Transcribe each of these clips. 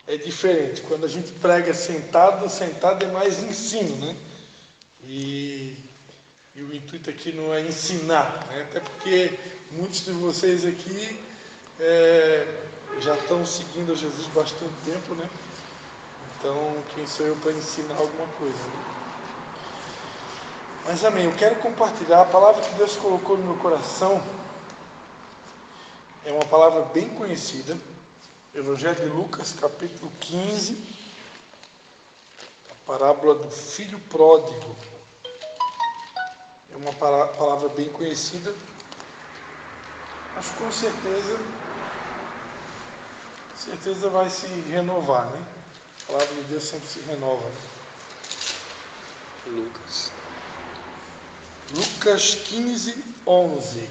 é diferente. Quando a gente prega sentado é mais ensino, né? E o intuito aqui não é ensinar, né? Até porque muitos de vocês aqui já estão seguindo a Jesus bastante tempo, né? Então, quem sou eu para ensinar alguma coisa, né? Mas amém, eu quero compartilhar a palavra que Deus colocou no meu coração. É uma palavra bem conhecida, Evangelho de Lucas, capítulo 15, a parábola do filho pródigo. É uma palavra bem conhecida, mas com certeza vai se renovar, né? A palavra de Deus sempre se renova, né? Lucas 15, 11.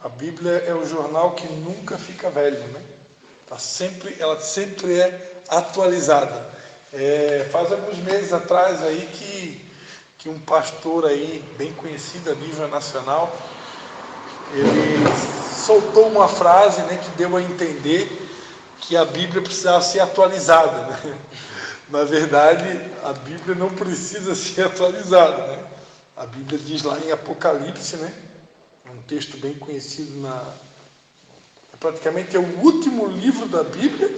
A Bíblia é o jornal que nunca fica velho, né? Ela sempre é atualizada. Faz alguns meses atrás aí que um pastor aí, bem conhecido a nível nacional, ele soltou uma frase, né, que deu a entender que a Bíblia precisava ser atualizada, né? Na verdade, a Bíblia não precisa ser atualizada, né? A Bíblia diz lá em Apocalipse, né? É um texto bem conhecido, praticamente é o último livro da Bíblia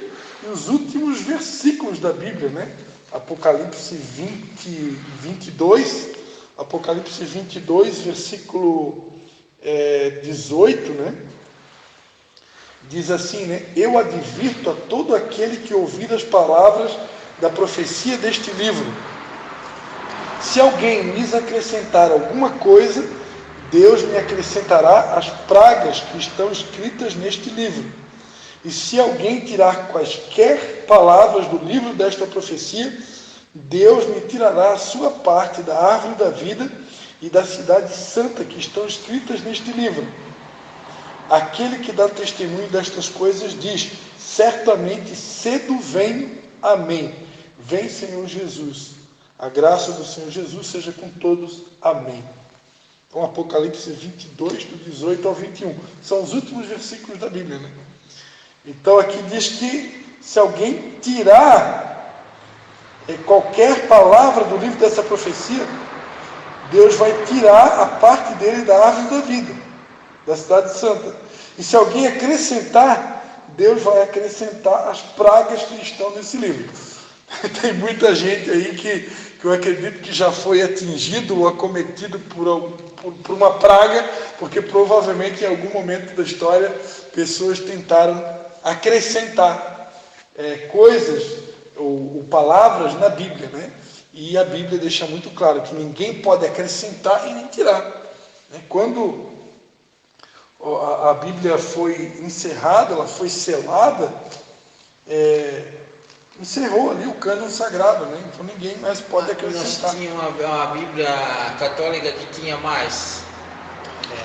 e os últimos versículos da Bíblia, né? Apocalipse 22, Apocalipse 22, versículo 18, né? Diz assim, né? Eu advirto a todo aquele que ouvir as palavras da profecia deste livro. Se alguém lhes acrescentar alguma coisa, Deus me acrescentará as pragas que estão escritas neste livro. E se alguém tirar quaisquer palavras do livro desta profecia, Deus me tirará a sua parte da árvore da vida e da cidade santa que estão escritas neste livro. Aquele que dá testemunho destas coisas diz: certamente cedo vem, amém. Vem, Senhor Jesus. A graça do Senhor Jesus seja com todos, amém. Então, Apocalipse 22, do 18 ao 21. São os últimos versículos da Bíblia, né? Então, aqui diz que se alguém tirar qualquer palavra do livro dessa profecia, Deus vai tirar a parte dele da árvore da vida, da cidade santa. E se alguém acrescentar, Deus vai acrescentar as pragas que estão nesse livro. Tem muita gente aí que eu acredito que já foi atingido ou acometido por uma praga, porque provavelmente em algum momento da história pessoas tentaram acrescentar coisas ou palavras na Bíblia, né? E a Bíblia deixa muito claro que ninguém pode acrescentar e nem tirar, né? Quando a Bíblia foi encerrada, ela foi selada, encerrou ali o cânon sagrado, né? Então ninguém mais pode acrescentar. Nós tínhamos uma Bíblia católica que tinha mais.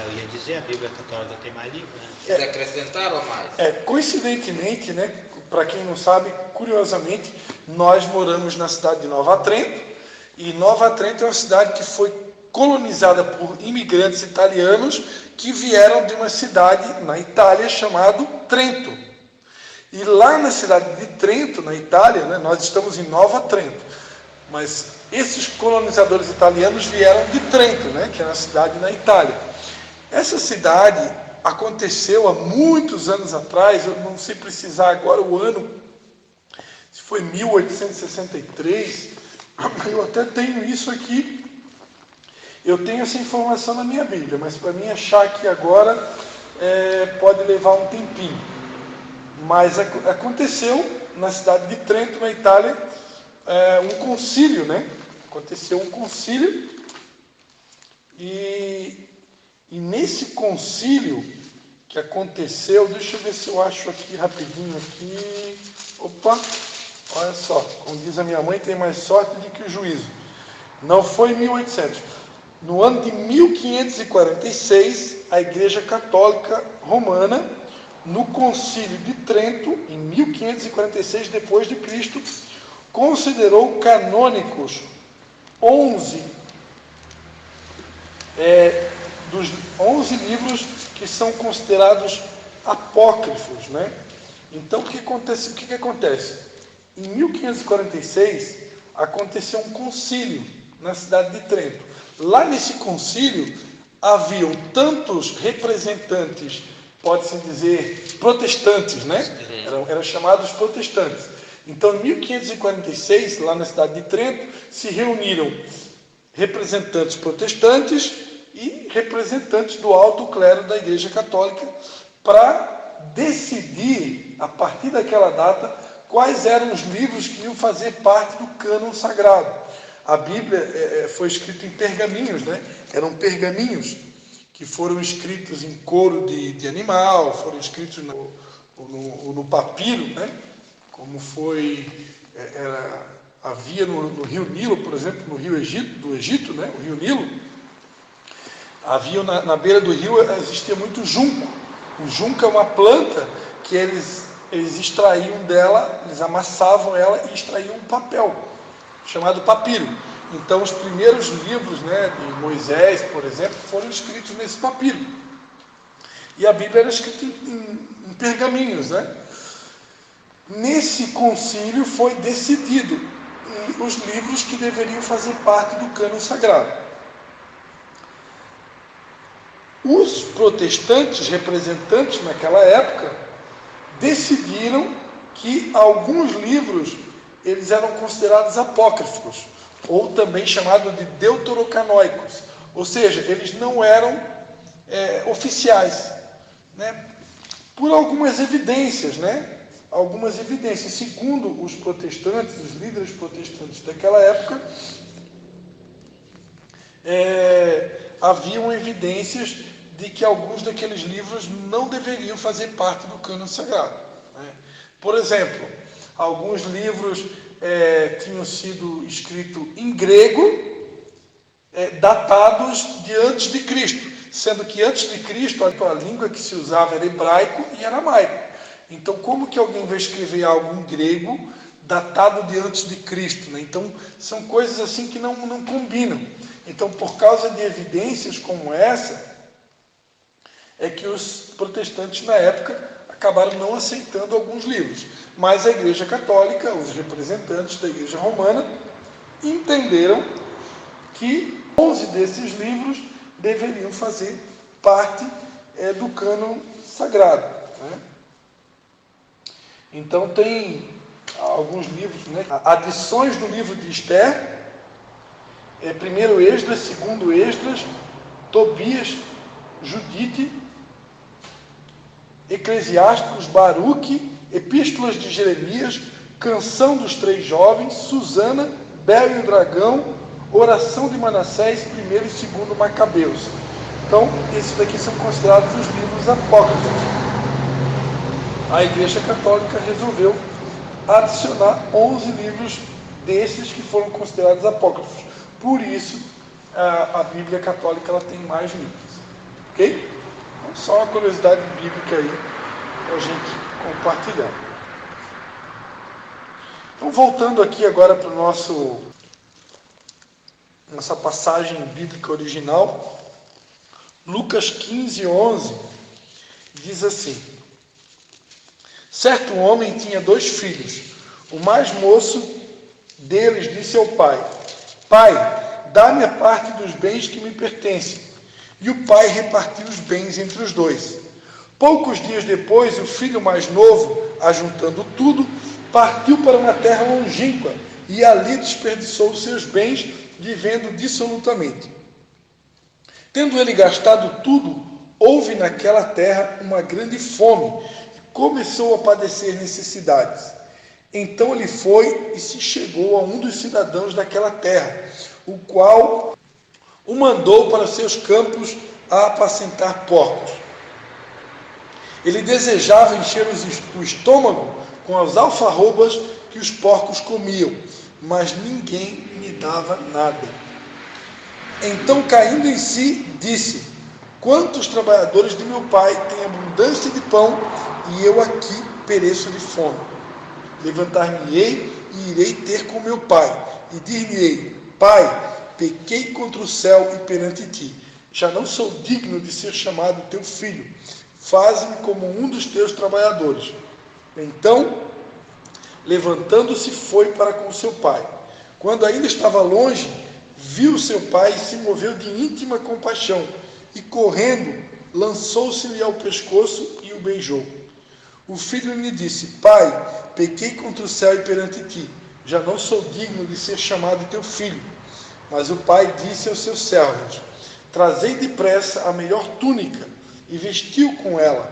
Eu ia dizer, a Bíblia católica tem mais livro, né? Eles acrescentaram mais. Coincidentemente, né? Para quem não sabe, curiosamente, nós moramos na cidade de Nova Trento, e Nova Trento é uma cidade que foi colonizada por imigrantes italianos que vieram de uma cidade na Itália chamada Trento. E lá na cidade de Trento, na Itália, né, nós estamos em Nova Trento, mas esses colonizadores italianos vieram de Trento, né, que é uma cidade na Itália. Essa cidade aconteceu há muitos anos atrás, eu não sei precisar agora o ano, se foi 1863, eu até tenho isso aqui, eu tenho essa informação na minha Bíblia, mas para mim achar aqui agora pode levar um tempinho. Mas aconteceu na cidade de Trento, na Itália, um concílio, né? Aconteceu um concílio e nesse concílio que aconteceu, deixa eu ver se eu acho aqui rapidinho aqui. Opa, olha só, como diz a minha mãe, tem mais sorte do que o juízo. Não foi em 1800. No ano de 1546, a Igreja Católica Romana, no Concílio de Trento, em 1546 depois de Cristo, considerou canônicos 11 dos 11 livros que são considerados apócrifos, né? Então, o que acontece? Em 1546, aconteceu um concílio na cidade de Trento. Lá nesse concílio, haviam tantos representantes, pode-se dizer, protestantes, né? Eram chamados protestantes. Então, em 1546, lá na cidade de Trento, se reuniram representantes protestantes e representantes do alto clero da Igreja Católica para decidir, a partir daquela data, quais eram os livros que iam fazer parte do cânon sagrado. A Bíblia foi escrita em pergaminhos, né? Eram pergaminhos que foram escritos em couro de animal, foram escritos no papiro, né? Como foi, havia no Rio Nilo, por exemplo, no Rio do Egito, né? O Rio Nilo, havia na beira do rio, existia muito junco. O junco é uma planta que eles extraíam dela, eles amassavam ela e extraíam um papel, chamado papiro. Então, os primeiros livros, né, de Moisés, por exemplo, foram escritos nesse papiro. E a Bíblia era escrita em pergaminhos, né? Nesse concílio foi decidido os livros que deveriam fazer parte do cânon sagrado. Os protestantes, representantes naquela época, decidiram que alguns livros eles eram considerados apócrifos, ou também chamados de deuterocanônicos, ou seja, eles não eram oficiais, né? Por algumas evidências, né? Algumas evidências, segundo os protestantes, os líderes protestantes daquela época, haviam evidências de que alguns daqueles livros não deveriam fazer parte do cânon sagrado, né? Por exemplo, alguns livros tinham sido escritos em grego, datados de antes de Cristo, sendo que antes de Cristo a língua que se usava era hebraico e aramaico. Então, como que alguém vai escrever algo em grego datado de antes de Cristo, né? Então, são coisas assim que não combinam. Então, por causa de evidências como essa, é que os protestantes na época acabaram não aceitando alguns livros. Mas a Igreja Católica, os representantes da Igreja Romana, entenderam que 11 desses livros deveriam fazer parte do cânon sagrado, né? Então tem alguns livros, né? Adições do livro de Esther, primeiro Esdras, segundo Esdras, Tobias, Judite, Eclesiásticos, Baruque, Epístolas de Jeremias, Canção dos Três Jovens, Susana, Bel e o Dragão, Oração de Manassés, primeiro e segundo Macabeus. Então, esses daqui são considerados os livros apócrifos. A Igreja Católica resolveu adicionar 11 livros desses que foram considerados apócrifos. Por isso, a Bíblia Católica ela tem mais livros. Ok? Então, só uma curiosidade bíblica aí para a gente compartilhar. Então, voltando aqui agora para nossa passagem bíblica original, Lucas 15:11 diz assim: certo homem tinha 2 filhos. O mais moço deles disse ao pai: pai, dá-me a parte dos bens que me pertencem. E o pai repartiu os bens entre os 2. Poucos dias depois, o filho mais novo, ajuntando tudo, partiu para uma terra longínqua e ali desperdiçou os seus bens, vivendo dissolutamente. Tendo ele gastado tudo, houve naquela terra uma grande fome, e começou a padecer necessidades. Então ele foi e se chegou a um dos cidadãos daquela terra, o qual o mandou para seus campos a apacentar porcos. Ele desejava encher o estômago com as alfarrobas que os porcos comiam, mas ninguém lhe dava nada. Então, caindo em si, disse: quantos trabalhadores de meu pai têm abundância de pão, e eu aqui pereço de fome. Levantar-me-ei e irei ter com meu pai, e dir-lhe-ei: pai, pequei contra o céu e perante ti, já não sou digno de ser chamado teu filho. faze-me como um dos teus trabalhadores. Então, levantando-se, foi para com seu pai. Quando ainda estava longe, viu seu pai e se moveu de íntima compaixão, e correndo, lançou-se-lhe ao pescoço e o beijou. O filho lhe disse: Pai, pequei contra o céu e perante ti, já não sou digno de ser chamado teu filho. Mas o pai disse aos seus servos: Trazei depressa a melhor túnica, e vestiu com ela,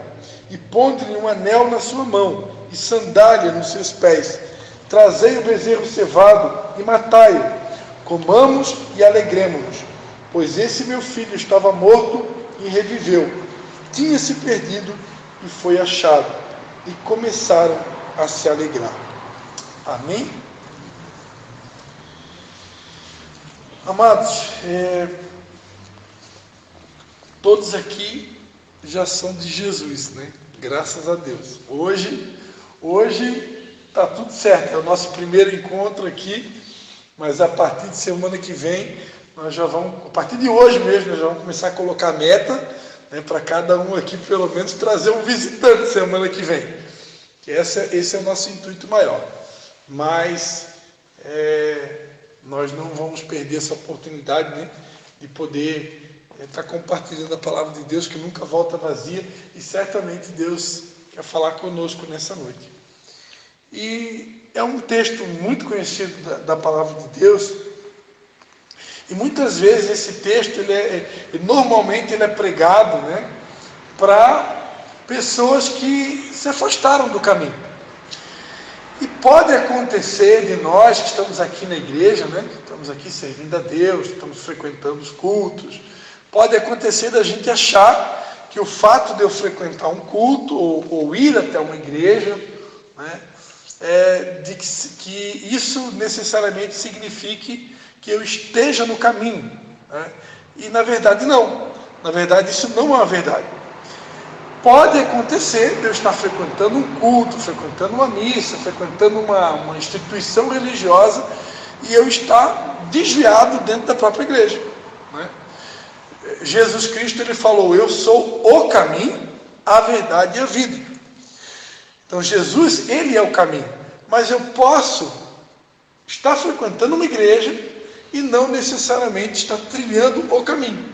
e ponde-lhe um anel na sua mão, e sandália nos seus pés. Trazei o bezerro cevado, e matai-o. Comamos e alegremo-nos, pois esse meu filho estava morto e reviveu, tinha se perdido e foi achado. E começaram a se alegrar. Amém? Amados, todos aqui já são de Jesus, né? Graças a Deus. Hoje está tudo certo, é o nosso primeiro encontro aqui, mas a partir de semana que vem, nós já vamos, a partir de hoje mesmo, nós já vamos começar a colocar meta, né, para cada um aqui, pelo menos, trazer um visitante semana que vem. Que esse é o nosso intuito maior. Mas nós não vamos perder essa oportunidade, né, de poder estar compartilhando a palavra de Deus, que nunca volta vazia, e certamente Deus quer falar conosco nessa noite. E é um texto muito conhecido da palavra de Deus, e muitas vezes esse texto, normalmente ele é pregado, né, para pessoas que se afastaram do caminho. E pode acontecer de nós que estamos aqui na igreja, né, que estamos aqui servindo a Deus, estamos frequentando os cultos, pode acontecer da gente achar que o fato de eu frequentar um culto ou ir até uma igreja, né, que isso necessariamente signifique que eu esteja no caminho, né? E na verdade não. Na verdade isso não é uma verdade. Pode acontecer de eu estar frequentando um culto, frequentando uma missa, frequentando uma instituição religiosa e eu estar desviado dentro da própria igreja, né? Jesus Cristo, ele falou: eu sou o caminho, a verdade e a vida. Então Jesus, ele é o caminho, mas eu posso estar frequentando uma igreja e não necessariamente estar trilhando o caminho.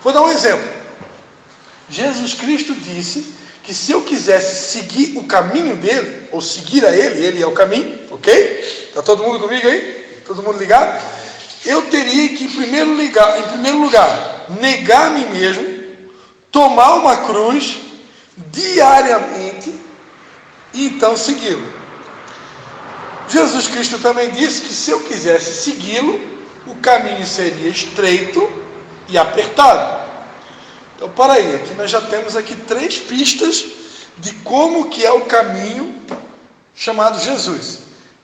Vou dar um exemplo. Jesus Cristo disse que se eu quisesse seguir o caminho dele, ou seguir a ele é o caminho, ok? Está todo mundo comigo aí? Todo mundo ligado? Eu teria que, em primeiro lugar, negar a mim mesmo, tomar uma cruz diariamente e então segui-lo. Jesus Cristo também disse que se eu quisesse segui-lo, o caminho seria estreito e apertado. Então, para aí, aqui nós já temos aqui 3 pistas de como que é o caminho chamado Jesus.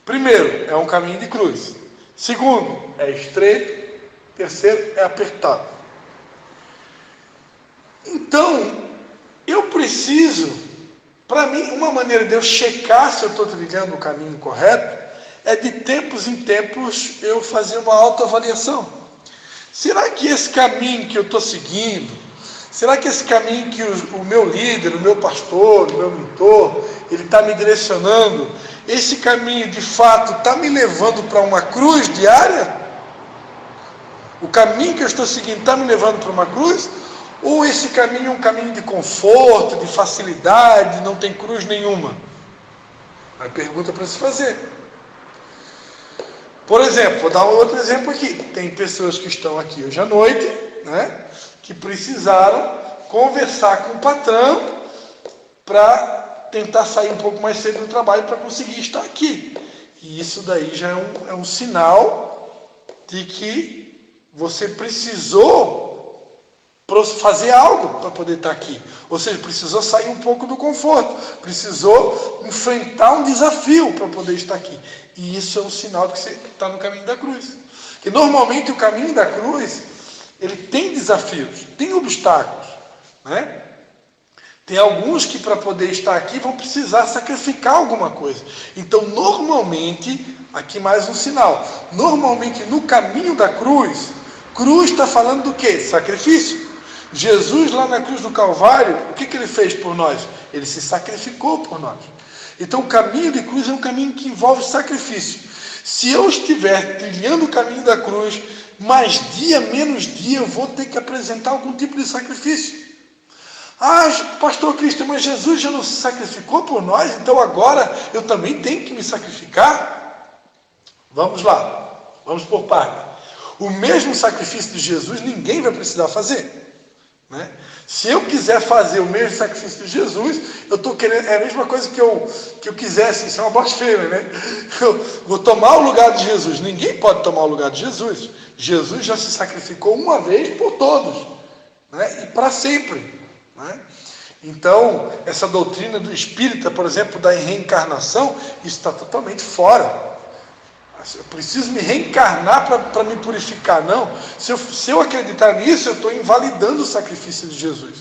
Primeiro, é um caminho de cruz. Segundo, é estreito. Terceiro, é apertado. Então, eu preciso, para mim, uma maneira de eu checar se eu estou trilhando o caminho correto, é de tempos em tempos eu fazer uma autoavaliação. Será que esse caminho que eu estou seguindo, será que esse caminho que o meu líder, o meu pastor, o meu mentor, ele está me direcionando, esse caminho de fato está me levando para uma cruz diária? O caminho que eu estou seguindo está me levando para uma cruz? Ou esse caminho é um caminho de conforto, de facilidade, não tem cruz nenhuma? É uma pergunta para se fazer. Por exemplo, vou dar um outro exemplo aqui. Tem pessoas que estão aqui hoje à noite, né, que precisaram conversar com o patrão para tentar sair um pouco mais cedo do trabalho para conseguir estar aqui. E isso daí já é um sinal de que você precisou fazer algo para poder estar aqui. Ou seja, precisou sair um pouco do conforto, precisou enfrentar um desafio para poder estar aqui. E isso é um sinal de que você está no caminho da cruz. Que normalmente o caminho da cruz, ele tem desafios, tem obstáculos, né? Tem alguns que para poder estar aqui vão precisar sacrificar alguma coisa. Então normalmente, aqui mais um sinal, normalmente no caminho da cruz está falando do quê? Sacrifício. Jesus lá na cruz do Calvário, o que ele fez por nós? Ele se sacrificou por nós. Então o caminho de cruz é um caminho que envolve sacrifício. Se eu estiver trilhando o caminho da cruz, mais dia, menos dia, eu vou ter que apresentar algum tipo de sacrifício. Ah, pastor Cristo, mas Jesus já não se sacrificou por nós, então agora eu também tenho que me sacrificar? Vamos lá, vamos por parte. O mesmo sacrifício de Jesus ninguém vai precisar fazer. Né? Se eu quiser fazer o mesmo sacrifício de Jesus, eu estou querendo, é a mesma coisa que eu quisesse, isso é uma blasfêmia, né? Eu vou tomar o lugar de Jesus. Ninguém pode tomar o lugar de Jesus. Jesus já se sacrificou uma vez por todos, né? E para sempre, né? Então, essa doutrina do espírita, por exemplo, da reencarnação, isso está totalmente fora. Eu preciso me reencarnar para me purificar. Não. Se eu acreditar nisso, eu estou invalidando o sacrifício de Jesus.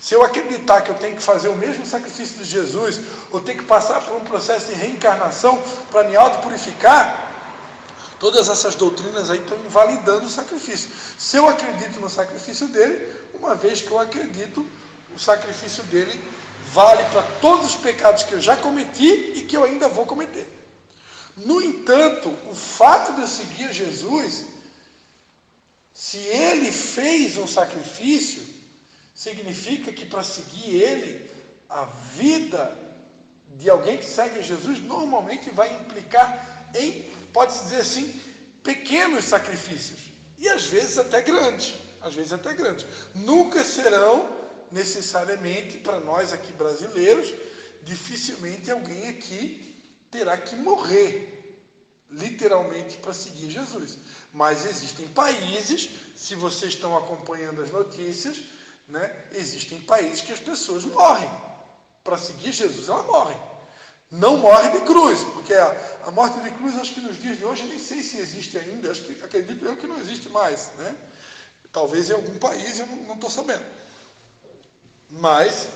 Se eu acreditar que eu tenho que fazer o mesmo sacrifício de Jesus, ou tenho que passar por um processo de reencarnação para me auto-purificar, todas essas doutrinas aí estão invalidando o sacrifício. Se eu acredito no sacrifício dele, uma vez que eu acredito, o sacrifício dele vale para todos os pecados que eu já cometi e que eu ainda vou cometer. No entanto, o fato de eu seguir Jesus, se ele fez um sacrifício, significa que para seguir ele, a vida de alguém que segue Jesus normalmente vai implicar em, pode-se dizer assim, pequenos sacrifícios. E às vezes até grandes. Nunca serão necessariamente, para nós aqui brasileiros, dificilmente alguém aqui terá que morrer, literalmente, para seguir Jesus. Mas existem países, se vocês estão acompanhando as notícias, né, existem países que as pessoas morrem. Para seguir Jesus, elas morrem. Não morre de cruz, porque a morte de cruz, acho que nos dias de hoje, nem sei se existe ainda, acredito eu que não existe mais, né? Talvez em algum país, eu não estou sabendo. Mas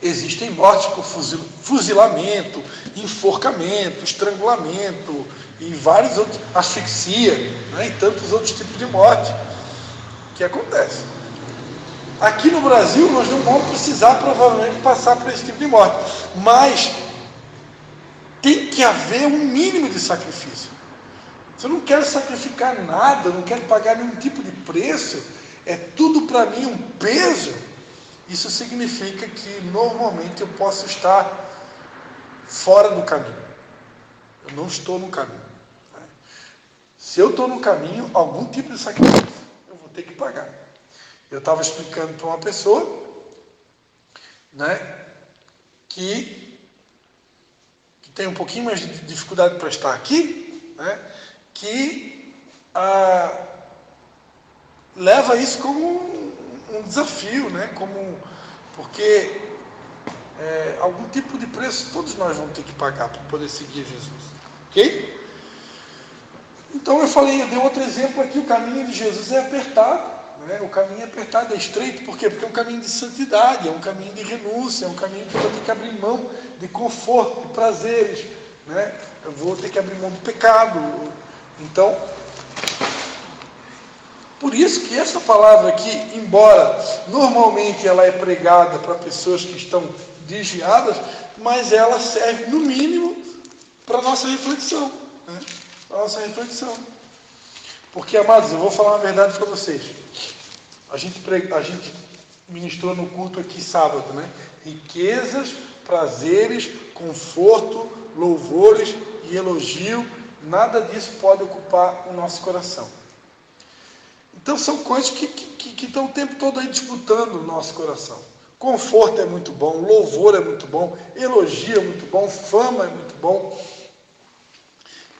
existem mortes por fuzilamento, enforcamento, estrangulamento e vários outros, asfixia, né, e tantos outros tipos de morte que acontecem. Aqui no Brasil nós não vamos precisar provavelmente passar por esse tipo de morte, mas tem que haver um mínimo de sacrifício. Se eu não quero sacrificar nada, não quero pagar nenhum tipo de preço, é tudo para mim um peso. Isso significa que normalmente eu posso estar fora do caminho. Eu não estou no caminho. Né? Se eu estou no caminho, algum tipo de sacrifício eu vou ter que pagar. Eu estava explicando para uma pessoa, né, que tem um pouquinho mais de dificuldade para estar aqui, né, que leva isso como um desafio, né? Porque algum tipo de preço todos nós vamos ter que pagar para poder seguir Jesus, ok? Então eu dei outro exemplo aqui, o caminho de Jesus é apertado, né? O caminho é apertado, é estreito, por quê? Porque é um caminho de santidade, é um caminho de renúncia, é um caminho que eu vou ter que abrir mão de conforto, de prazeres, né? Eu vou ter que abrir mão do pecado. Então, por isso que essa palavra aqui, embora normalmente ela é pregada para pessoas que estão desviadas, mas ela serve no mínimo para a nossa reflexão, né? Para a nossa reflexão. Porque, amados, eu vou falar uma verdade para vocês. A gente ministrou no culto aqui sábado, né? Riquezas, prazeres, conforto, louvores e elogio, nada disso pode ocupar o nosso coração. Então são coisas que estão o tempo todo aí disputando o nosso coração. Conforto é muito bom, louvor é muito bom, elogio é muito bom, fama é muito bom.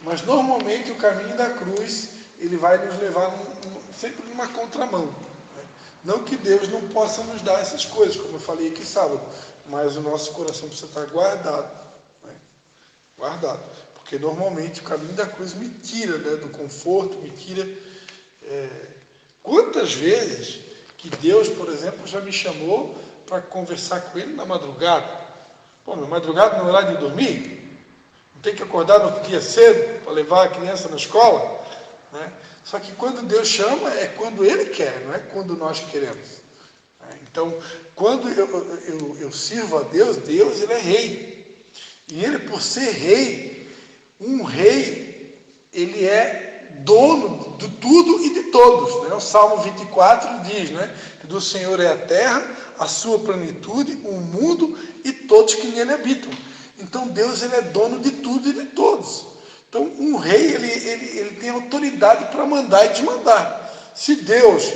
Mas normalmente o caminho da cruz, ele vai nos levar sempre numa contramão. Né? Não que Deus não possa nos dar essas coisas, como eu falei aqui sábado, mas o nosso coração precisa estar guardado. Né? Guardado. Porque normalmente o caminho da cruz me tira, né, do conforto, me tira... Quantas vezes que Deus, por exemplo, já me chamou para conversar com Ele na madrugada? Pô, na madrugada não é hora de dormir? Não tem que acordar no outro dia cedo para levar a criança na escola? Né? Só que quando Deus chama, é quando Ele quer, não é quando nós queremos. Então, quando eu sirvo a Deus, Deus ele é rei. E ele, por ser rei, um rei, ele é dono de tudo e de todos. Né? O Salmo 24 diz, né, que do Senhor é a terra, a sua plenitude, o mundo e todos que nele habitam. Então Deus ele é dono de tudo e de todos. Então um rei ele tem autoridade para mandar e desmandar. Se Deus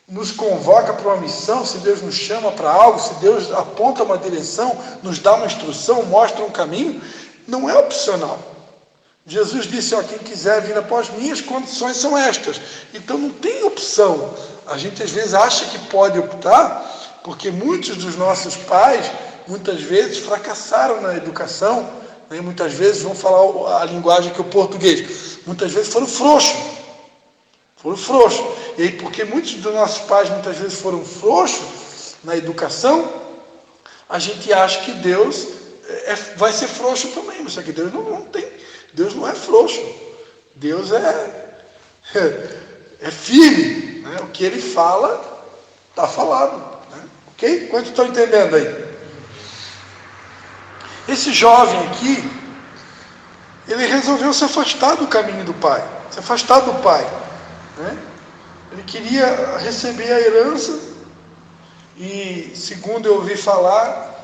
nos convoca para uma missão, se Deus nos chama para algo, se Deus aponta uma direção, nos dá uma instrução, mostra um caminho, não é opcional. Jesus disse, ó, quem quiser vir após mim, as condições são estas. Então não tem opção. A gente às vezes acha que pode optar, porque muitos dos nossos pais, muitas vezes, fracassaram na educação, né? Muitas vezes, vão falar a linguagem que é o português, muitas vezes foram frouxos. Foram frouxos. E aí, porque muitos dos nossos pais, muitas vezes, foram frouxos na educação, a gente acha que Deus vai ser frouxo também, mas só que Deus não tem. Deus não é frouxo. Deus é firme. Né? O que ele fala, está falado. Né? Ok? Quantos estão entendendo aí? Esse jovem aqui, ele resolveu se afastar do caminho do pai. Se afastar do pai. Né? Ele queria receber a herança. E, segundo eu ouvi falar,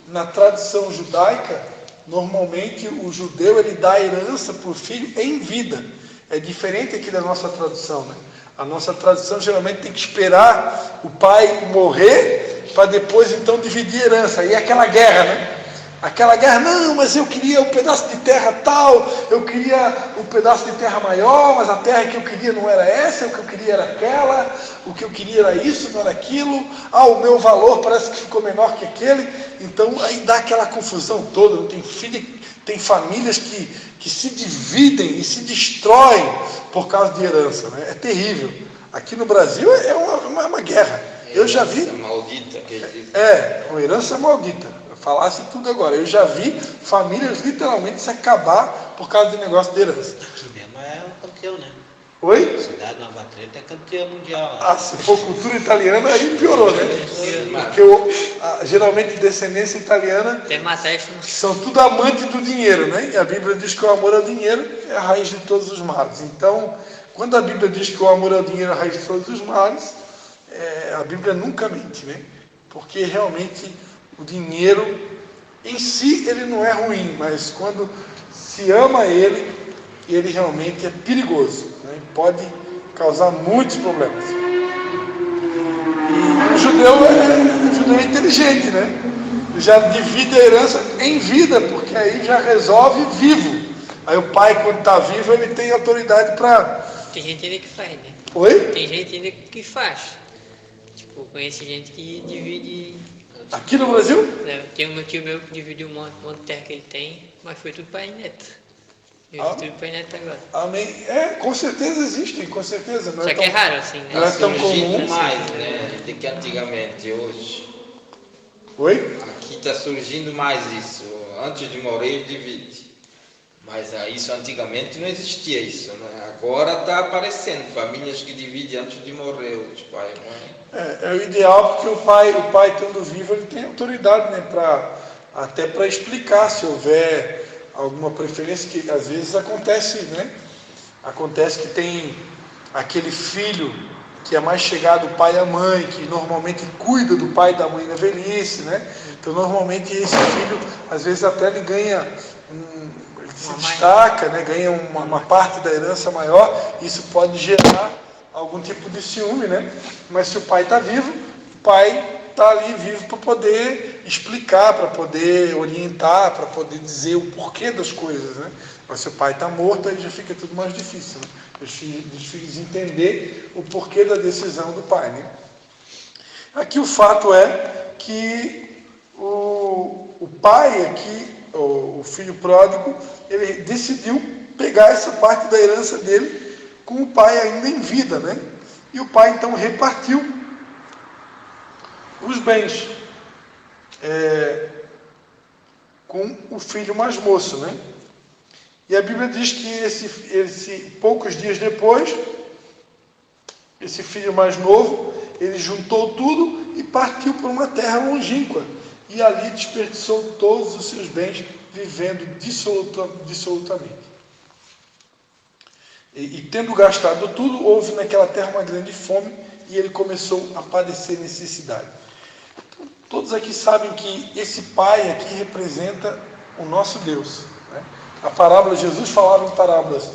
na tradição judaica, normalmente o judeu ele dá herança para o filho em vida. É diferente aqui da nossa tradição, né? A nossa tradição geralmente tem que esperar o pai morrer para depois então dividir a herança. Aí é aquela guerra, né? Aquela guerra, não, mas eu queria um pedaço de terra tal, eu queria um pedaço de terra maior, mas a terra que eu queria não era essa, o que eu queria era aquela, o que eu queria era isso, não era aquilo, o meu valor parece que ficou menor que aquele, então aí dá aquela confusão toda, tem famílias que se dividem e se destroem por causa de herança, né? É terrível. Aqui no Brasil é uma guerra. Eu já vi. Maldita. Uma herança maldita. Falasse tudo agora. Eu já vi famílias literalmente se acabar por causa de negócio de herança. Aqui mesmo é o campeão, né? Oi? A cidade de Nova Trento é campeã mundial. Se for cultura italiana, aí piorou, né? Porque geralmente descendência italiana são tudo amantes do dinheiro, né? E a Bíblia diz que o amor ao dinheiro é a raiz de todos os males. Então, quando a Bíblia diz que o amor ao dinheiro é a raiz de todos os males, a Bíblia nunca mente, né? Porque realmente o dinheiro em si ele não é ruim, mas quando se ama ele realmente é perigoso, né? Pode causar muitos problemas. E o judeu é inteligente, né? Já divide a herança em vida, porque aí já resolve vivo. Aí o pai, quando está vivo, ele tem autoridade para... Tem gente ainda que faz, né? Oi? Tem gente ainda que faz. Tipo, conheço gente que divide... Aqui no Brasil? Tem um meu tio meu que dividiu um monte de terra que ele tem, mas foi tudo pai e neto. Tudo pai e neto agora. Amém. Com certeza existem, com certeza. Não Só é que é raro assim, né? Não é tão comum. mais, né? Do que antigamente, hoje. Oi? Aqui está surgindo mais isso. Antes de morrer, divide. Mas isso antigamente não existia isso, né? Agora está aparecendo famílias que dividem antes de morrer os pais, não é? É o ideal, porque o pai estando vivo, ele tem autoridade, né, até para explicar se houver alguma preferência, que às vezes acontece, né? Acontece que tem aquele filho que é mais chegado ao pai e à mãe, que normalmente cuida do pai e da mãe na velhice, né? Então normalmente esse filho, às vezes até ele ganha se destaca, né? Ganha uma parte da herança maior, isso pode gerar algum tipo de ciúme, né? Mas se o pai está vivo, o pai está ali vivo para poder explicar, para poder orientar, para poder dizer o porquê das coisas, né? Mas se o pai está morto, aí já fica tudo mais difícil, né? Os filhos entender o porquê da decisão do pai, né? Aqui o fato é que o pai aqui, o filho pródigo, ele decidiu pegar essa parte da herança dele com o pai ainda em vida, né? E o pai então repartiu os bens com o filho mais moço, né? E a Bíblia diz que poucos dias depois, esse filho mais novo, ele juntou tudo e partiu para uma terra longínqua. E ali desperdiçou todos os seus bens, vivendo dissolutamente. E tendo gastado tudo, houve naquela terra uma grande fome e ele começou a padecer necessidade. Então, todos aqui sabem que esse pai aqui representa o nosso Deus, né? A parábola, Jesus falava em parábolas.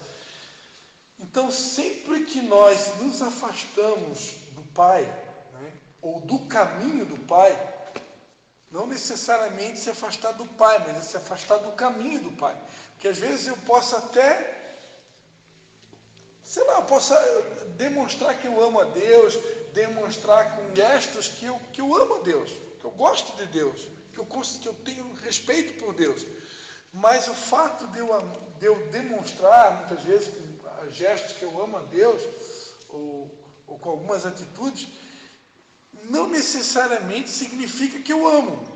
Então, sempre que nós nos afastamos do Pai, né, ou do caminho do Pai, não necessariamente se afastar do Pai, mas é se afastar do caminho do Pai. Porque às vezes eu posso até, sei lá, eu posso demonstrar que eu amo a Deus, demonstrar com gestos que eu amo a Deus, que eu gosto de Deus, que eu tenho respeito por Deus. Mas o fato de eu demonstrar, muitas vezes, com gestos que eu amo a Deus, ou com algumas atitudes, não necessariamente significa que eu amo.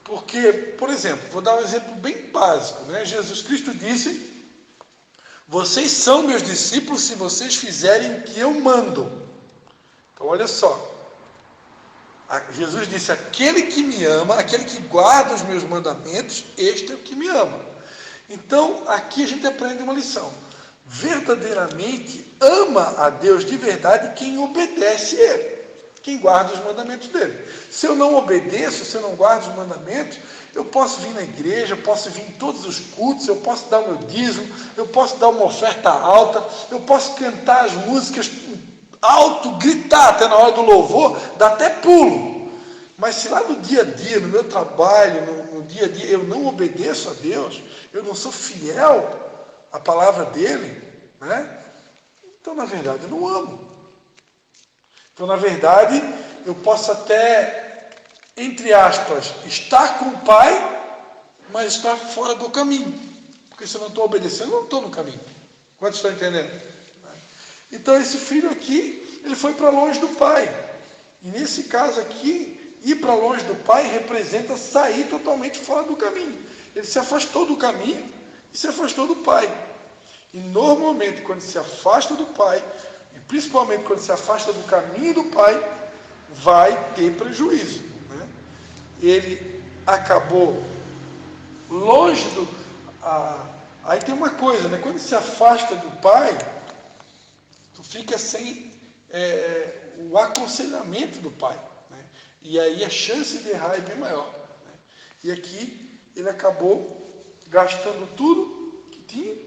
Porque, por exemplo, vou dar um exemplo bem básico, né? Jesus Cristo disse: vocês são meus discípulos se vocês fizerem o que eu mando. Então, olha só. Jesus disse: aquele que me ama, aquele que guarda os meus mandamentos, este é o que me ama. Então, aqui a gente aprende uma lição. Verdadeiramente ama a Deus de verdade quem obedece Ele, quem guarda os mandamentos dele. Se eu não obedeço, se eu não guardo os mandamentos, eu posso vir na igreja, eu posso vir em todos os cultos, eu posso dar o meu dízimo, eu posso dar uma oferta alta, eu posso cantar as músicas alto, gritar até na hora do louvor, dá até pulo. Mas se lá no dia a dia, no meu trabalho, no dia a dia, eu não obedeço a Deus, eu não sou fiel à palavra dele, né? Então, na verdade, eu não amo. Então, na verdade, eu posso até, entre aspas, estar com o Pai, mas estar fora do caminho. Porque se eu não estou obedecendo, eu não estou no caminho. Quantos estão entendendo? Então, esse filho aqui, ele foi para longe do pai. E nesse caso aqui, ir para longe do pai representa sair totalmente fora do caminho. Ele se afastou do caminho e se afastou do pai. E normalmente, quando se afasta do pai, e principalmente quando se afasta do caminho do pai, vai ter prejuízo, né? Ele acabou longe do... Aí tem uma coisa, né? Quando se afasta do pai, tu fica sem o aconselhamento do pai, né? E aí a chance de errar é bem maior, né? E aqui ele acabou gastando tudo que tinha,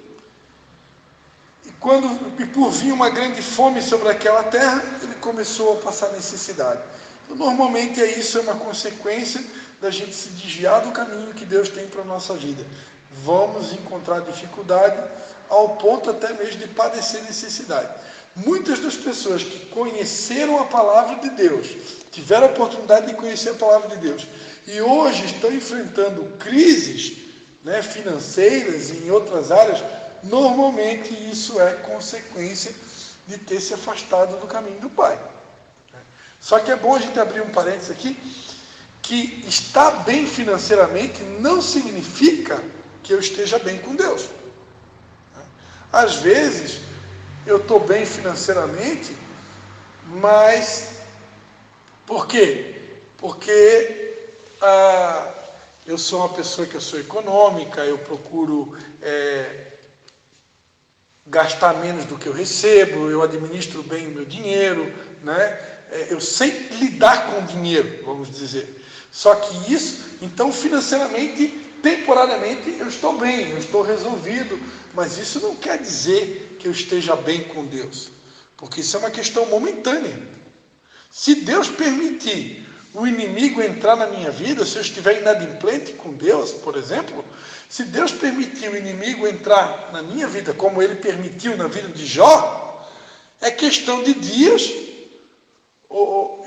e por vir uma grande fome sobre aquela terra, ele começou a passar necessidade. Então, normalmente isso é uma consequência da gente se desviar do caminho que Deus tem para a nossa vida. Vamos encontrar dificuldade ao ponto até mesmo de padecer necessidade. Muitas das pessoas que conheceram a palavra de Deus, tiveram a oportunidade de conhecer a palavra de Deus, e hoje estão enfrentando crises, né, financeiras e em outras áreas, normalmente isso é consequência de ter se afastado do caminho do Pai. Só que é bom a gente abrir um parênteses aqui, que estar bem financeiramente não significa que eu esteja bem com Deus. Às vezes, eu estou bem financeiramente, mas por quê? Porque eu sou uma pessoa que eu sou econômica, eu procuro gastar menos do que eu recebo, eu administro bem o meu dinheiro, né? Eu sei lidar com o dinheiro, vamos dizer. Só que isso, então financeiramente, temporariamente, eu estou bem, eu estou resolvido, mas isso não quer dizer que eu esteja bem com Deus, porque isso é uma questão momentânea. Se Deus permitir o inimigo entrar na minha vida, se eu estiver inadimplente com Deus, por exemplo, se Deus permitir o inimigo entrar na minha vida, como ele permitiu na vida de Jó, é questão de dias,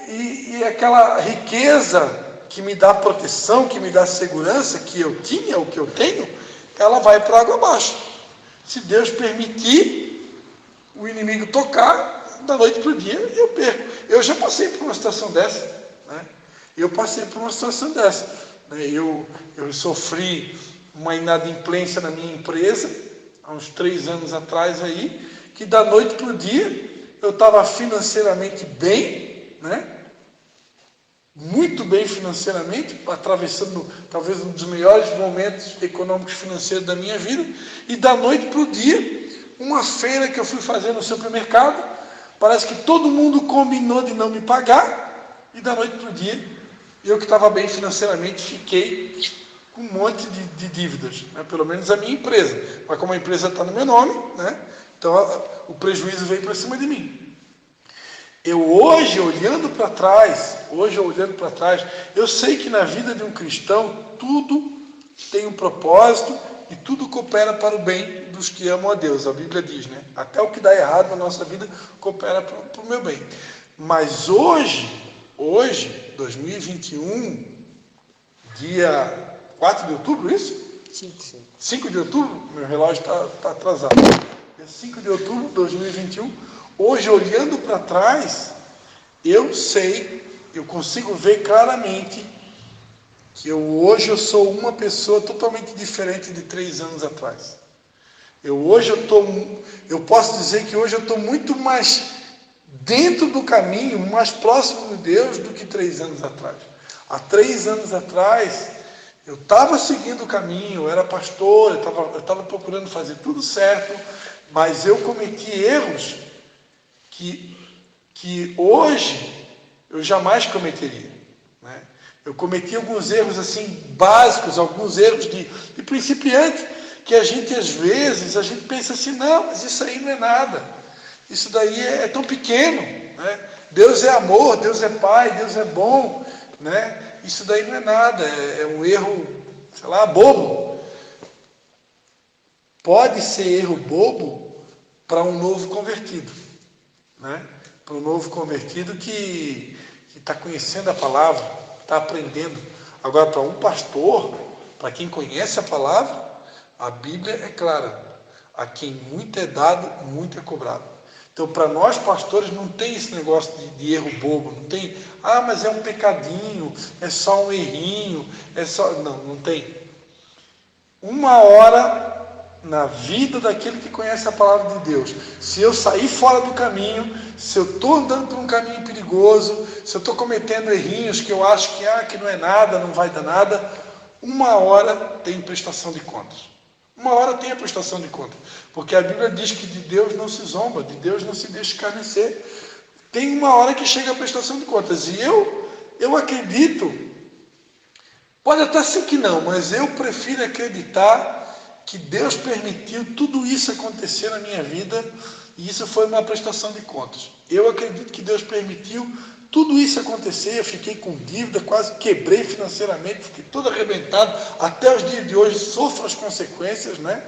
e aquela riqueza que me dá proteção, que me dá segurança, que eu tinha, ou que eu tenho, ela vai para água abaixo. Se Deus permitir o inimigo tocar, da noite para o dia, eu perco. Eu já passei por uma situação dessa, né? Eu sofri uma inadimplência na minha empresa, há uns 3 anos atrás aí, que da noite para o dia, eu estava financeiramente bem, né? Muito bem financeiramente, atravessando talvez um dos melhores momentos econômicos financeiros da minha vida, e da noite para o dia, uma feira que eu fui fazer no supermercado, parece que todo mundo combinou de não me pagar, e da noite para o dia, eu que estava bem financeiramente, fiquei com um monte de dívidas, né? Pelo menos a minha empresa, mas como a empresa está no meu nome, né? Então o prejuízo veio para cima de mim. Eu hoje, olhando para trás, eu sei que na vida de um cristão, tudo tem um propósito e tudo coopera para o bem dos que amam a Deus. A Bíblia diz, né? Até o que dá errado na nossa vida coopera para o meu bem. Mas hoje, 2021, dia 4 de outubro, isso? 5 de outubro, meu relógio está atrasado. Dia 5 de outubro de 2021, hoje, olhando para trás, eu consigo ver claramente que hoje eu sou uma pessoa totalmente diferente de 3 anos atrás. Eu posso dizer que hoje eu estou muito mais dentro do caminho, mais próximo de Deus do que 3 anos atrás. Há 3 anos atrás, eu estava seguindo o caminho, eu era pastor, eu estava procurando fazer tudo certo, mas eu cometi erros que hoje eu jamais cometeria, né? Eu cometi alguns erros assim básicos, alguns erros de principiante, que a gente às vezes pensa assim, não, mas isso aí não é nada, isso daí é tão pequeno, né? Deus é amor, Deus é pai, Deus é bom, né? Isso daí não é nada, é um erro, sei lá, bobo. Pode ser erro bobo para um novo convertido, né? Para um novo convertido que está conhecendo a palavra, está aprendendo. Agora, para um pastor, para quem conhece a palavra, a Bíblia é clara: a quem muito é dado, muito é cobrado. Então, para nós pastores, não tem esse negócio de erro bobo, não tem, mas é um pecadinho, é só um errinho, não tem. Uma hora na vida daquele que conhece a palavra de Deus, se eu sair fora do caminho, se eu estou andando por um caminho perigoso, se eu estou cometendo errinhos que eu acho que não é nada, não vai dar nada, uma hora tem prestação de contas. Uma hora tem a prestação de contas, porque a Bíblia diz que de Deus não se zomba, de Deus não se deixa escarnecer. Tem uma hora que chega a prestação de contas, e eu acredito, pode até ser que não, mas eu prefiro acreditar que Deus permitiu tudo isso acontecer na minha vida, e isso foi uma prestação de contas. Eu acredito que Deus permitiu tudo isso acontecer. Eu fiquei com dívida, quase quebrei financeiramente, fiquei todo arrebentado, até os dias de hoje sofro as consequências, né?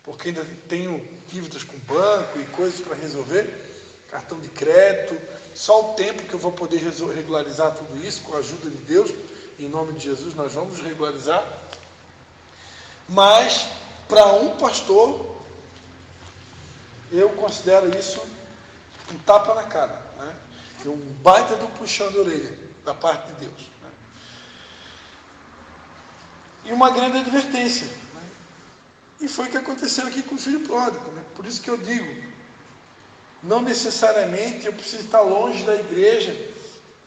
Porque ainda tenho dívidas com banco e coisas para resolver, cartão de crédito, só o tempo que eu vou poder regularizar tudo isso, com a ajuda de Deus, em nome de Jesus nós vamos regularizar. Mas para um pastor, eu considero isso um tapa na cara, né? Um baita do puxão de orelha da parte de Deus, né? E uma grande advertência, né? E foi o que aconteceu aqui com o filho pródigo, né? Por isso que eu digo, não necessariamente eu preciso estar longe da igreja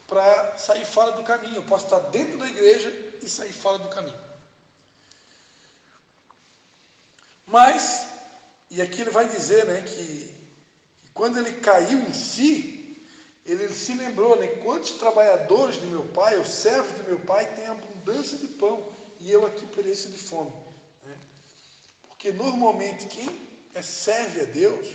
para sair fora do caminho. Eu posso estar dentro da igreja e sair fora do caminho. Mas, e aqui ele vai dizer, né, que quando ele caiu em si, ele se lembrou, né, quantos trabalhadores de meu pai, os servos de meu pai, têm abundância de pão, e eu aqui pereço de fome, né? Porque normalmente quem serve a Deus,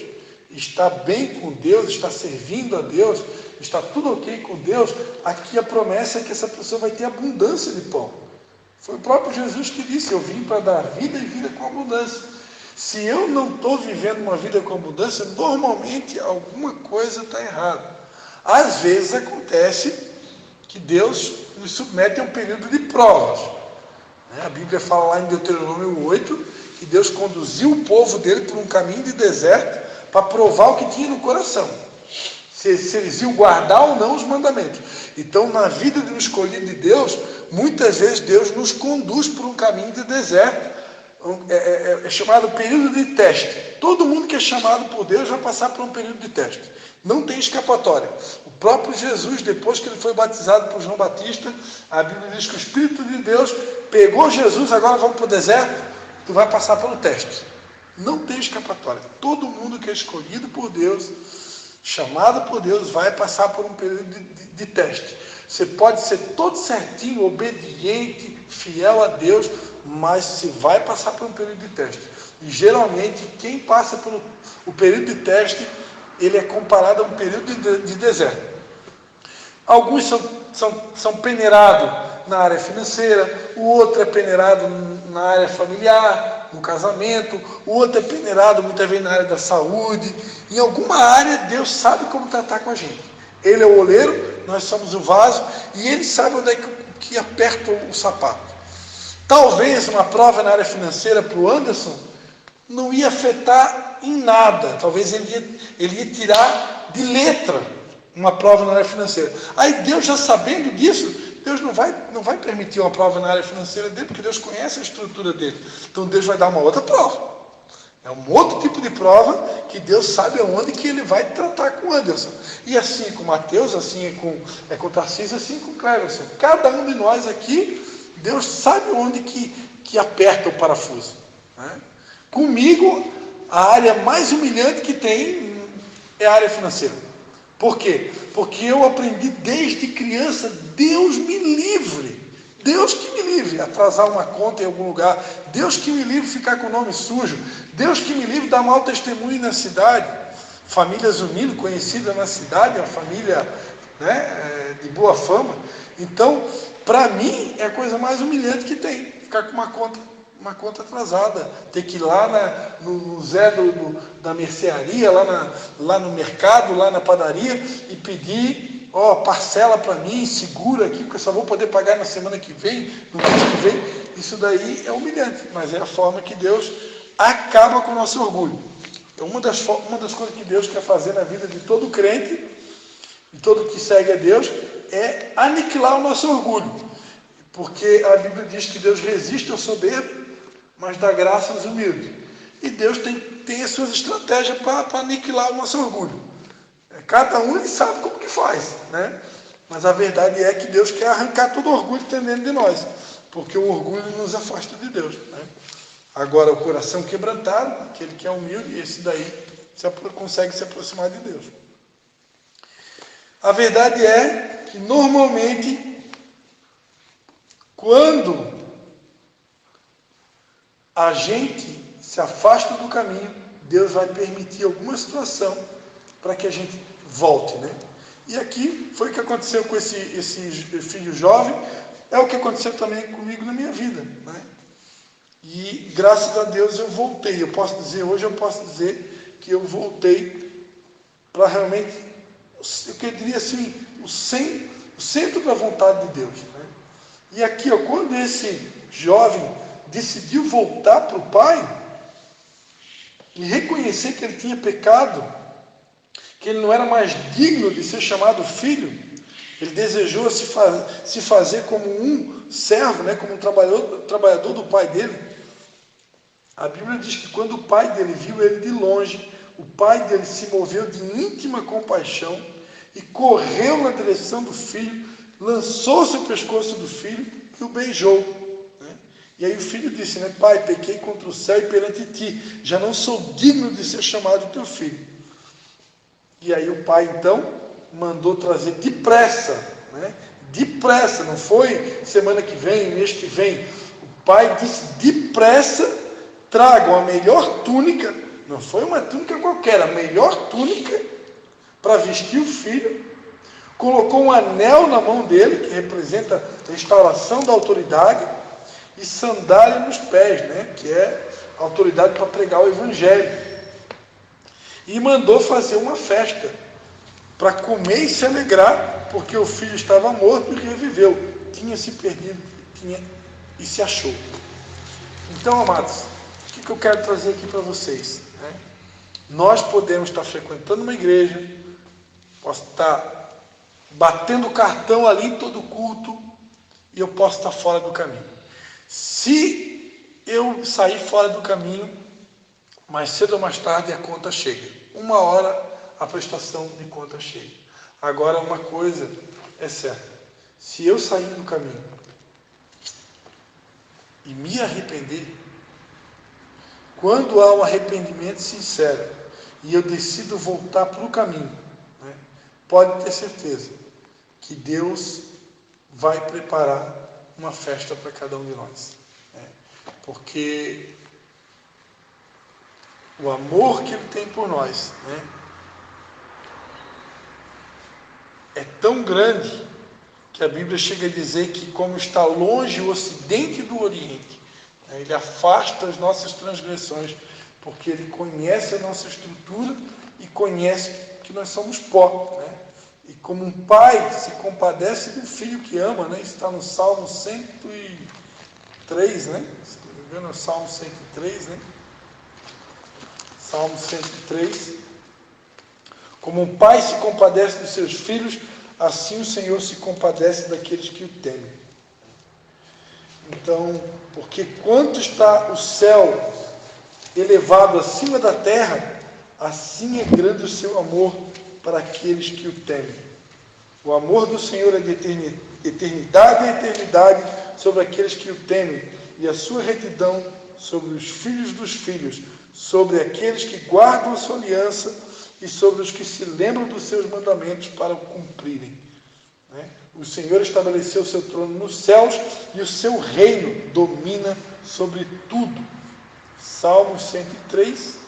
está bem com Deus, está servindo a Deus, está tudo ok com Deus, aqui a promessa é que essa pessoa vai ter abundância de pão. Foi o próprio Jesus que disse: eu vim para dar vida e vida com abundância. Se eu não estou vivendo uma vida com abundância, normalmente alguma coisa está errada. Às vezes acontece que Deus nos submete a um período de provas, né? A Bíblia fala lá em Deuteronômio 8, que Deus conduziu o povo dele por um caminho de deserto para provar o que tinha no coração, se eles iam guardar ou não os mandamentos. Então, na vida de um escolhido de Deus, muitas vezes Deus nos conduz por um caminho de deserto. É chamado período de teste. Todo mundo que é chamado por Deus vai passar por um período de teste. Não tem escapatória. O próprio Jesus, depois que ele foi batizado por João Batista, a Bíblia diz que o Espírito de Deus pegou Jesus, agora vamos para o deserto, tu vai passar pelo teste. Não tem escapatória. Todo mundo que é escolhido por Deus, chamado por Deus, vai passar por um período de teste. Você pode ser todo certinho, obediente, fiel a Deus, mas você vai passar por um período de teste. E geralmente, quem passa pelo o período de teste, ele é comparado a um período de deserto. Alguns são peneirados na área financeira, o outro é peneirado na área familiar, no casamento, o outro é peneirado muitas vezes na área da saúde. Em alguma área, Deus sabe como tratar com a gente. Ele é o oleiro, nós somos o vaso, e Ele sabe onde é que aperta o sapato. Talvez uma prova na área financeira para o Anderson não ia afetar em nada. Talvez ele ia tirar de letra uma prova na área financeira. Aí Deus, já sabendo disso, Deus não vai permitir uma prova na área financeira dele, porque Deus conhece a estrutura dele. Então Deus vai dar uma outra prova. É um outro tipo de prova que Deus sabe aonde que Ele vai tratar com o Anderson. E assim com Mateus, assim é com Tarcísio, assim com Cleverson. Cada um de nós aqui, Deus sabe onde que aperta o parafuso. Né? Comigo, a área mais humilhante que tem é a área financeira. Por quê? Porque eu aprendi desde criança, Deus me livre. Deus que me livre atrasar uma conta em algum lugar. Deus que me livre ficar com o nome sujo. Deus que me livre dar mau testemunho na cidade. Famílias humildes, conhecidas na cidade, uma família, né, de boa fama. Então, para mim, é a coisa mais humilhante que tem. Ficar com uma conta atrasada. Ter que ir lá no Zé da mercearia, lá no mercado, lá na padaria, e pedir, parcela para mim, segura aqui, porque eu só vou poder pagar na semana que vem, no mês que vem. Isso daí é humilhante, mas é a forma que Deus acaba com o nosso orgulho. Então, uma das coisas que Deus quer fazer na vida de todo crente, de todo que segue a Deus, é aniquilar o nosso orgulho. Porque a Bíblia diz que Deus resiste ao soberbo, mas dá graça aos humildes. E Deus tem as suas estratégias para aniquilar o nosso orgulho. Cada um ele sabe como que faz, né? Mas a verdade é que Deus quer arrancar todo o orgulho que tem dentro de nós, porque o orgulho nos afasta de Deus, né? Agora, o coração quebrantado, aquele que é humilde, esse daí consegue se aproximar de Deus. A verdade é que, normalmente, quando a gente se afasta do caminho, Deus vai permitir alguma situação para que a gente volte, né? E aqui foi o que aconteceu com esse filho jovem, é o que aconteceu também comigo na minha vida, né? E graças a Deus eu voltei. Hoje eu posso dizer que eu voltei para realmente, eu diria assim, o centro da vontade de Deus, né? E aqui, quando esse jovem decidiu voltar para o pai e reconhecer que ele tinha pecado, que ele não era mais digno de ser chamado filho, ele desejou se fazer como um servo, né, como um trabalhador do pai dele. A Bíblia diz que quando o pai dele viu ele de longe, o pai dele se moveu de íntima compaixão e correu na direção do filho, lançou-se ao pescoço do filho e o beijou, né? E aí o filho disse, né, pai, pequei contra o céu e perante ti, já não sou digno de ser chamado teu filho. E aí o pai então mandou trazer depressa, né? Depressa, não foi semana que vem, mês que vem. O pai disse depressa, tragam a melhor túnica, não foi uma túnica qualquer, a melhor túnica para vestir o filho, colocou um anel na mão dele, que representa a instauração da autoridade, e sandália nos pés, né? Que é a autoridade para pregar o evangelho. E mandou fazer uma festa para comer e se alegrar, porque o filho estava morto e reviveu, tinha se perdido e se achou. Então, amados, o que eu quero trazer aqui para vocês, né? Nós podemos estar frequentando uma igreja, posso estar batendo cartão ali em todo culto, e eu posso estar fora do caminho. Se eu sair fora do caminho, mais cedo ou mais tarde a conta chega. Uma hora a prestação de conta cheia. Agora, uma coisa é certa: se eu sair do caminho e me arrepender, quando há um arrependimento sincero e eu decido voltar para o caminho, né, pode ter certeza que Deus vai preparar uma festa para cada um de nós, né, porque o amor que Ele tem por nós, né, é tão grande que a Bíblia chega a dizer que, como está longe o Ocidente do Oriente, né, Ele afasta as nossas transgressões, porque Ele conhece a nossa estrutura e conhece que nós somos pó, né? E como um pai se compadece do filho que ama, né? Isso está no Salmo 103, né? Se não me engano, é o Salmo 103, né? Salmo 103. Como um pai se compadece dos seus filhos, assim o Senhor se compadece daqueles que o temem. Então, porque quanto está o céu elevado acima da terra, assim é grande o seu amor para aqueles que o temem. O amor do Senhor é de eternidade a eternidade sobre aqueles que o temem, e a sua retidão sobre os filhos dos filhos, sobre aqueles que guardam a sua aliança e sobre os que se lembram dos seus mandamentos para o cumprirem. O Senhor estabeleceu o seu trono nos céus e o seu reino domina sobre tudo. Salmo 103,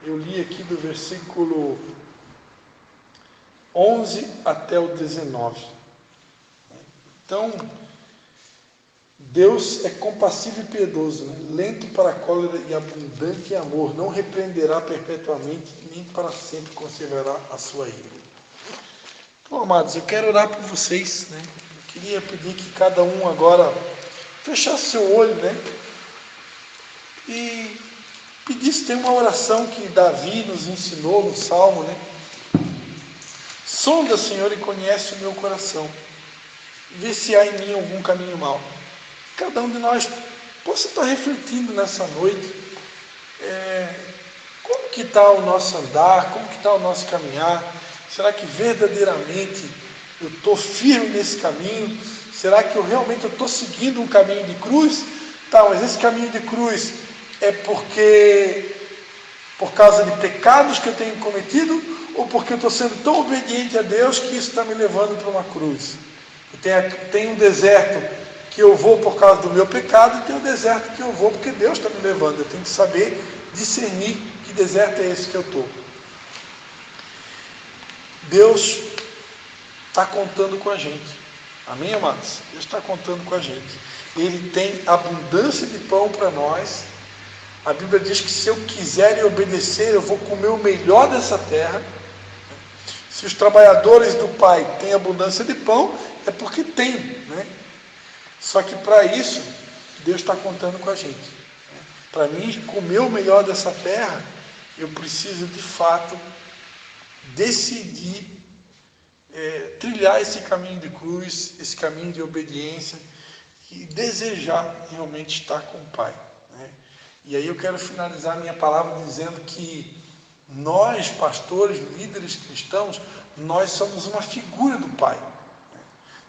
eu li aqui do versículo 11 até o 19. Então, Deus é compassivo e piedoso, né? Lento para a cólera e abundante em amor, não repreenderá perpetuamente, nem para sempre conservará a sua ira. Então, amados, eu quero orar por vocês, né? Eu queria pedir que cada um agora fechasse seu olho, né? E pedisse, tem uma oração que Davi nos ensinou no Salmo, né? Sonda, Senhor, e conhece o meu coração. Vê se há em mim algum caminho mau. Cada um de nós possa estar refletindo nessa noite. Como que está o nosso andar? Como que está o nosso caminhar? Será que verdadeiramente eu estou firme nesse caminho? Será que eu realmente estou seguindo um caminho de cruz? Tá, mas esse caminho de cruz é por causa de pecados que eu tenho cometido, ou porque eu estou sendo tão obediente a Deus que isso está me levando para uma cruz? Tem um deserto que eu vou por causa do meu pecado, e tem um deserto que eu vou porque Deus está me levando. Eu tenho que saber discernir que deserto é esse que eu estou. Deus está contando com a gente. Amém, amados? Deus está contando com a gente. Ele tem abundância de pão para nós. A Bíblia diz que se eu quiser e obedecer, eu vou comer o melhor dessa terra. Se os trabalhadores do Pai têm abundância de pão, é porque tem, né? Só que para isso, Deus está contando com a gente. Para mim comer o melhor dessa terra, eu preciso de fato decidir trilhar esse caminho de cruz, esse caminho de obediência, e desejar realmente estar com o Pai, né? E aí eu quero finalizar minha palavra dizendo que nós, pastores, líderes cristãos, nós somos uma figura do Pai.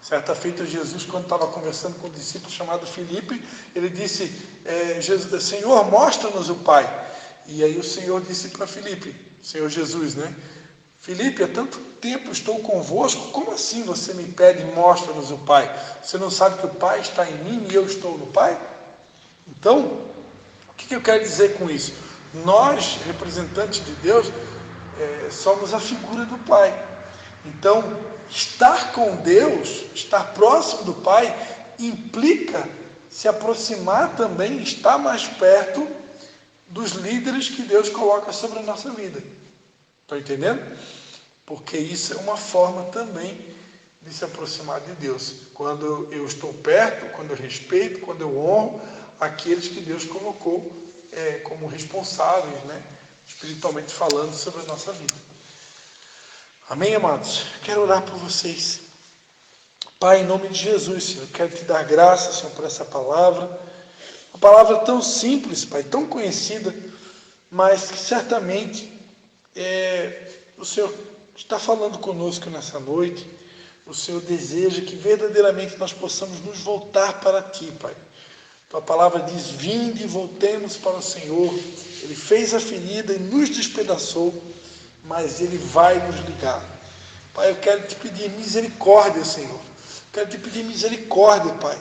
Certa feita, Jesus, quando estava conversando com um discípulo chamado Filipe, ele disse, Senhor, mostra-nos o Pai. E aí o Senhor disse para Filipe, Senhor Jesus, né? Filipe, há tanto tempo estou convosco, como assim você me pede, mostra-nos o Pai? Você não sabe que o Pai está em mim e eu estou no Pai? Então, o que eu quero dizer com isso? Nós, representantes de Deus, somos a figura do Pai. Então, estar com Deus, estar próximo do Pai, implica se aproximar também, estar mais perto dos líderes que Deus coloca sobre a nossa vida. Estão entendendo? Porque isso é uma forma também de se aproximar de Deus. Quando eu estou perto, quando eu respeito, quando eu honro aqueles que Deus colocou como responsáveis, né, espiritualmente falando, sobre a nossa vida. Amém, amados? Quero orar por vocês. Pai, em nome de Jesus, Senhor, quero te dar graças, Senhor, por essa palavra. Uma palavra tão simples, Pai, tão conhecida, mas que certamente o Senhor está falando conosco nessa noite. O Senhor deseja que verdadeiramente nós possamos nos voltar para Ti, Pai. Tua palavra diz: vinde e voltemos para o Senhor. Ele fez a ferida e nos despedaçou, mas Ele vai nos ligar. Pai, eu quero Te pedir misericórdia, Senhor. Quero Te pedir misericórdia, Pai,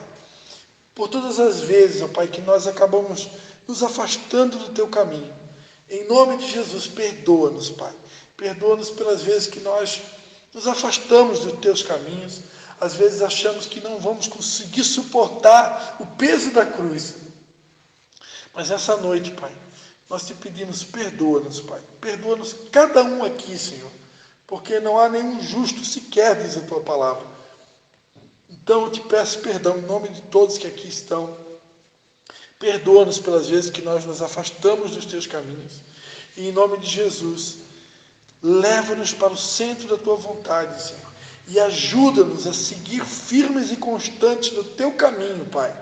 por todas as vezes, ó Pai, que nós acabamos nos afastando do Teu caminho. Em nome de Jesus, perdoa-nos, Pai. Perdoa-nos pelas vezes que nós nos afastamos dos Teus caminhos. Às vezes achamos que não vamos conseguir suportar o peso da cruz. Mas essa noite, Pai, nós Te pedimos, perdoa-nos, Pai. Perdoa-nos cada um aqui, Senhor. Porque não há nenhum justo sequer, diz a Tua palavra. Então eu Te peço perdão em nome de todos que aqui estão. Perdoa-nos pelas vezes que nós nos afastamos dos Teus caminhos. E em nome de Jesus, leva-nos para o centro da Tua vontade, Senhor. E ajuda-nos a seguir firmes e constantes no Teu caminho, Pai.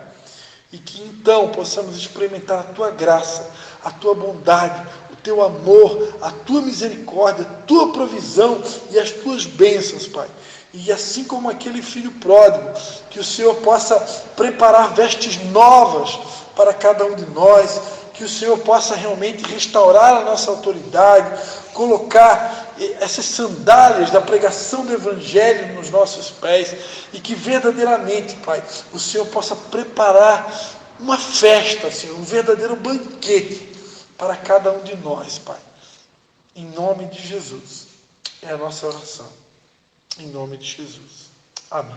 E que então possamos experimentar a Tua graça, a Tua bondade, o Teu amor, a Tua misericórdia, a Tua provisão e as Tuas bênçãos, Pai. E assim como aquele filho pródigo, que o Senhor possa preparar vestes novas para cada um de nós, que o Senhor possa realmente restaurar a nossa autoridade, colocar essas sandálias da pregação do Evangelho nos nossos pés, e que verdadeiramente, Pai, o Senhor possa preparar uma festa, Senhor, um verdadeiro banquete para cada um de nós, Pai. Em nome de Jesus, é a nossa oração. Em nome de Jesus. Amém.